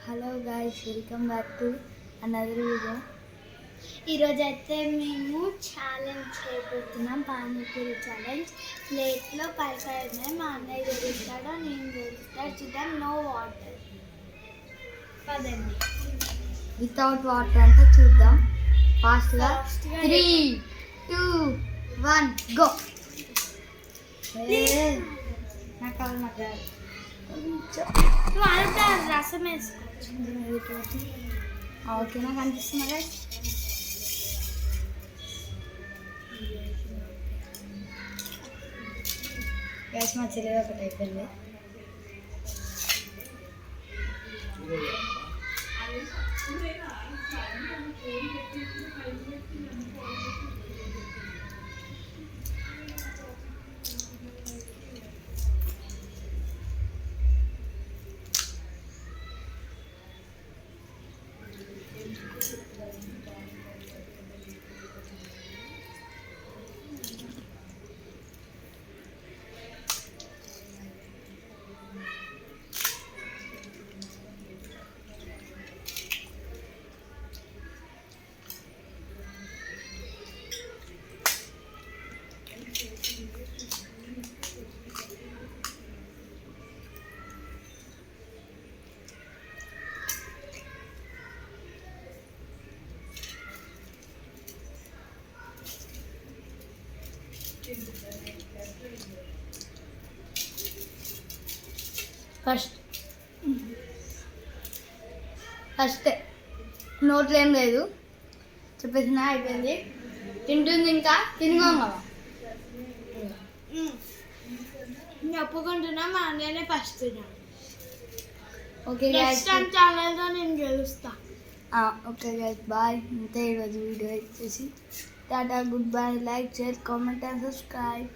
Hello guys, welcome back to another video. ఈరోజు అయితే మేము ఛాలెంజ్ చేయబోతున్నాం, పానీపూరి ఛాలెంజ్. ప్లేట్లో పైసలు మా అన్నయ్య తెలుస్తాడో నేను తెలుస్తాడు, చూద్దాం. No water. పదండి. వితౌట్ వాటర్ అంటే చూద్దాం. ఫాస్ట్గా 3, 2, 1 గో. నాకు వాళ్ళ రసం వేసుకోవచ్చు. ఓకే, నాకు అనిపిస్తుంది గైస్. గైస్, మా చెల్లి ఒకటి అయిపోయింది. ఫస్ట్ నోట్లో ఏం లేదు, చెప్పేసిన అయిపోయింది. తింటుంది, ఇంకా తినుకోం కదా. నేను ఒప్పుకుంటున్నా, మా అన్నయ్యనే ఫస్ట్ తిన్నాను. ఓకే నెక్స్ట్ టైం ఛానల్తో నేను గెలుస్తా. Okay guys, bye. ఇంతే ఈరోజు వీడియో వచ్చేసి tata, good bye. Like, share, comment and subscribe.